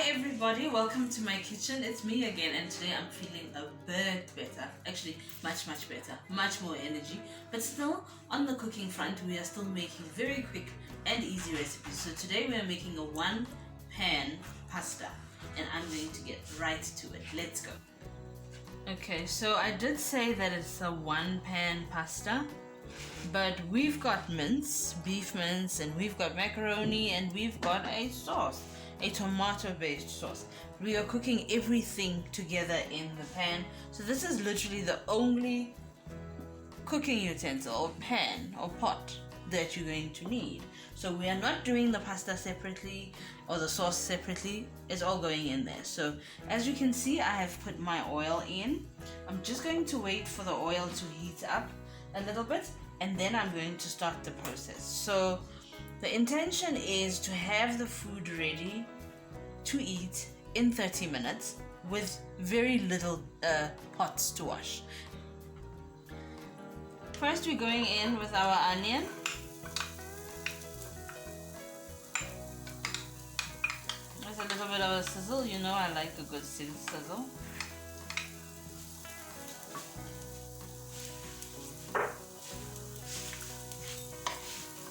everybody, welcome to my kitchen. It's me again, and today I'm feeling a bit better. Actually, much better, much more energy. But still, on the cooking front, we are still making very quick and easy recipes. So today we are making a one-pan pasta, and I'm going to get right to it. Let's go. Okay, so I did say that it's a one-pan pasta, but we've got mince, beef mince, and we've got macaroni, and we've got a sauce, a tomato-based sauce. We are cooking everything together in the pan, so this is literally the only cooking utensil or pan or pot that you're going to need. So we are not doing the pasta separately or the sauce separately. It's all going in there. So as you can see, I have put my oil in. I'm just going to wait for the oil to heat up a little bit, and then I'm going to start the process. So the intention is to have the food ready to eat in 30 minutes with very little pots to wash. First, we're going in with our onion. With a little bit of a sizzle. You know I like a good sizzle.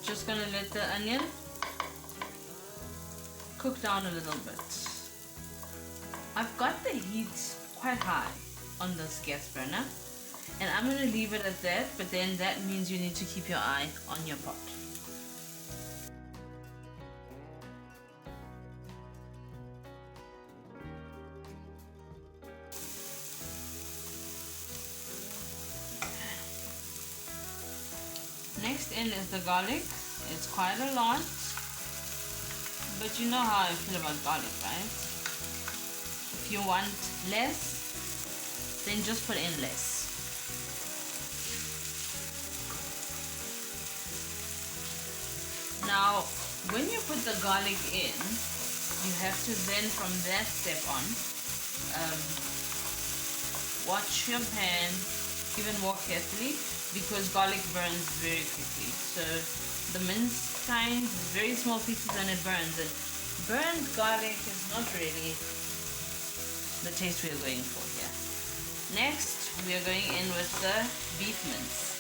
Just gonna let the onion cook down a little bit. I've got the heat quite high on this gas burner, and I'm gonna leave it at that, but then that means you need to keep your eye on your pot. Next in is the garlic. It's quite a lot, but you know how I feel about garlic, right? If you want less, then just put in less. Now, when you put the garlic in, you have to then, from that step on, watch your pan even more carefully, because garlic burns very quickly. So the minced kind, very small pieces, and it burns. And burned garlic is not really the taste we are going for here. Next, we are going in with the beef mince.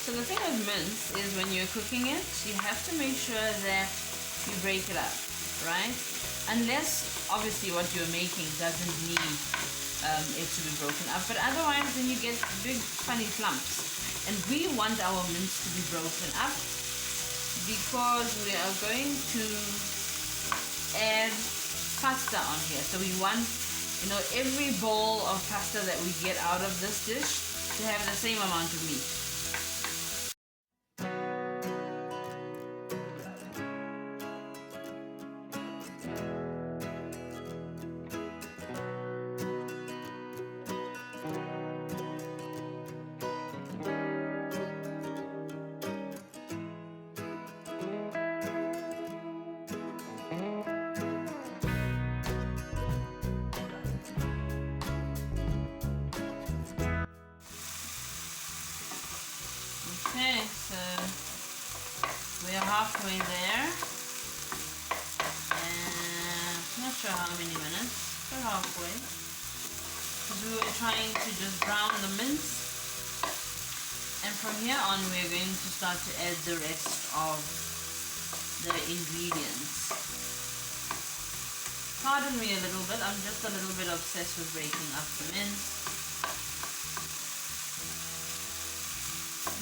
So the thing with mince is when you're cooking it, you have to make sure that you break it up, right? Unless, obviously, what you're making doesn't need it to be broken up. But otherwise, then you get big, funny clumps. And we want our mince to be broken up because we are going to add pasta on here. So we want, every bowl of pasta that we get out of this dish to have the same amount of meat. Okay, so we are halfway there, and not sure how many minutes, but halfway, because we were trying to just brown the mince, and from here on we are going to start to add the rest of the ingredients. Pardon me a little bit, I'm just a little bit obsessed with breaking up the mince,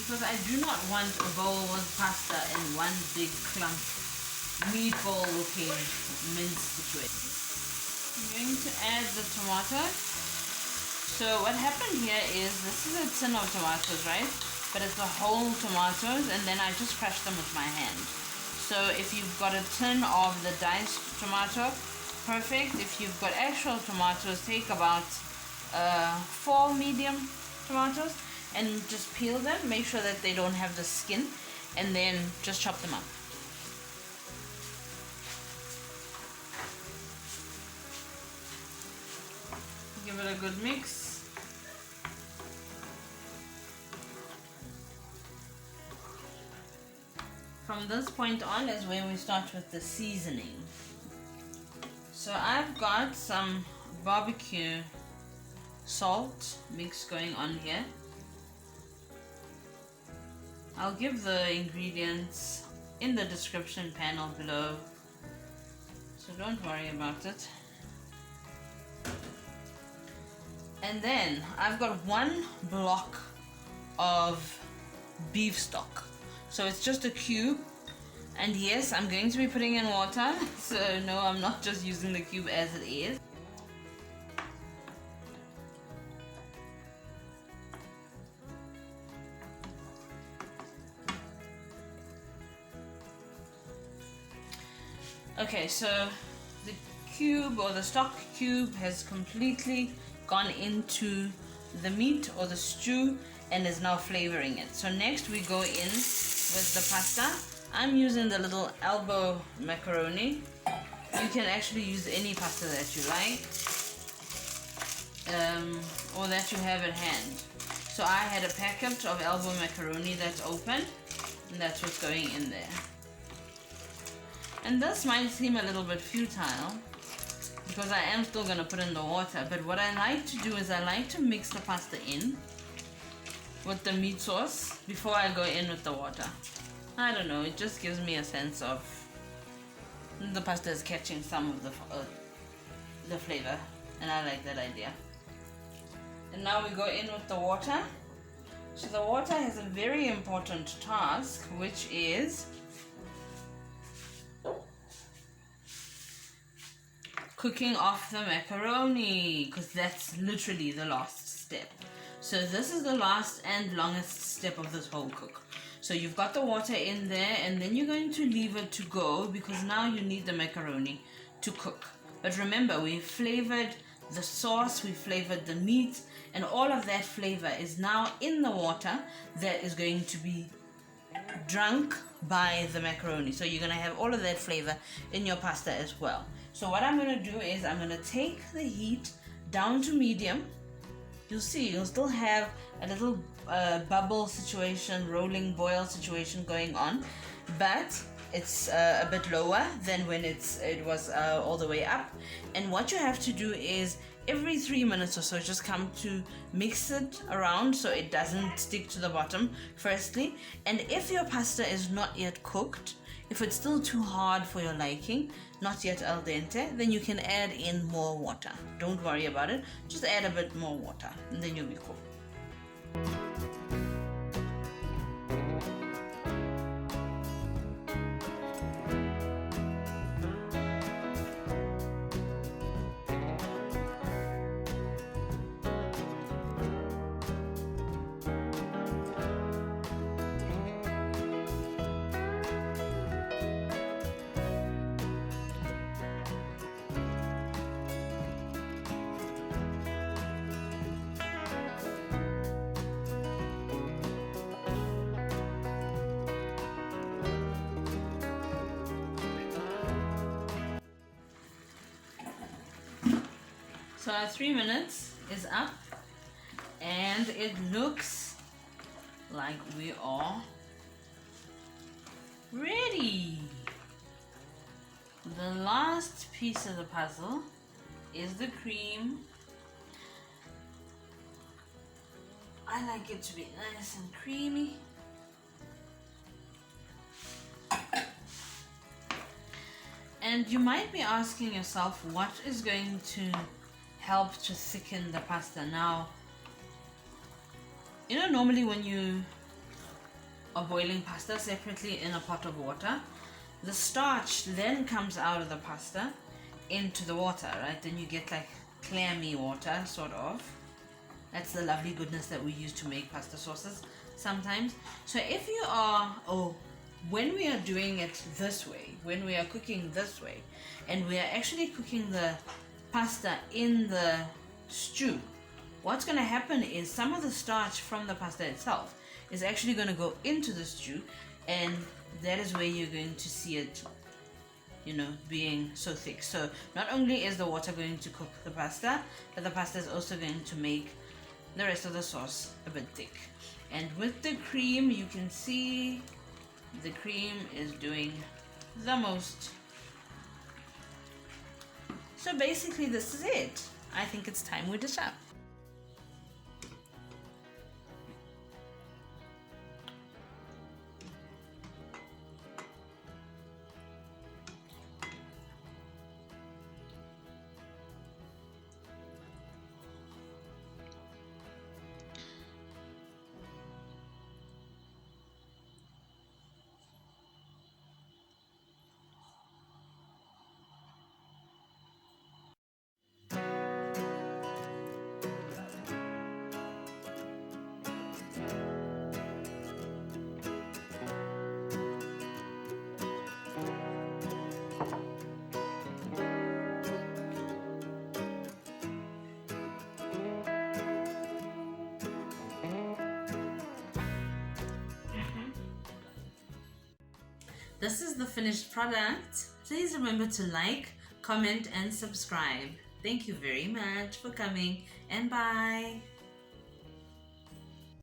because I do not want a bowl with pasta and one big clump meatball looking mince situation. I'm going to add the tomato. So what happened here is, this is a tin of tomatoes, right? But it's the whole tomatoes, and then I just crush them with my hand. So if you've got a tin of the diced tomato, perfect. If you've got actual tomatoes, take about 4 medium tomatoes and just peel them, make sure that they don't have the skin, and then just chop them up. Give it a good mix. from this point on is where we start with the seasoning. So I've got some barbecue salt mix going on here. I'll give the ingredients in the description panel below, so don't worry about it. And then I've got 1 block of beef stock. So it's just a cube. And yes, I'm going to be putting in water. So no, I'm not just using the cube as it is. Okay, so the cube or the stock cube has completely gone into the meat or the stew and is now flavoring it. So next we go in with the pasta. I'm using the little elbow macaroni. You can actually use any pasta that you like, or that you have at hand. So I had a packet of elbow macaroni that's open, and that's what's going in there. And this might seem a little bit futile because I am still going to put in the water, but what I like to do is I like to mix the pasta in with the meat sauce before I go in with the water. I don't know, it just gives me a sense of the pasta is catching some of the flavor, and I like that idea. And now we go in with the water. So the water has a very important task, which is cooking off the macaroni, because that's literally the last step. So this is the last and longest step of this whole cook. So you've got the water in there, and then you're going to leave it to go because now you need the macaroni to cook. But remember, we flavored the sauce, we flavored the meat, and all of that flavor is now in the water that is going to be drunk by the macaroni. So you're going to have all of that flavor in your pasta as well. So what I'm going to do is I'm going to take the heat down to medium. You'll see, you'll still have a little bubble situation, rolling boil situation going on, but it's a bit lower than when it was all the way up. And what you have to do is every 3 minutes or so just come to mix it around so it doesn't stick to the bottom firstly. And if your pasta is not yet cooked, if it's still too hard for your liking, not yet al dente, then you can add in more water. Don't worry about it, just add a bit more water and then you'll be cool. So our 3 minutes is up and it looks like we are ready. The last piece of the puzzle is the cream. I like it to be nice and creamy. And you might be asking yourself, what is going to help to thicken the pasta? Now, you know, normally when you are boiling pasta separately in a pot of water, the starch then comes out of the pasta into the water, right? Then you get like clammy water, sort of. That's the lovely goodness that we use to make pasta sauces sometimes. So if you are, when we are doing it this way, when we are cooking this way, and we are actually cooking the pasta in the stew, what's going to happen is some of the starch from the pasta itself is actually going to go into the stew, and that is where you're going to see it, you know, being so thick. So not only is the water going to cook the pasta, but the pasta is also going to make the rest of the sauce a bit thick. And with the cream, you can see The cream is doing the most. So basically this is it. I think it's time we dish up. This is the finished product. Please remember to like, comment, and subscribe. Thank you very much for coming, and bye.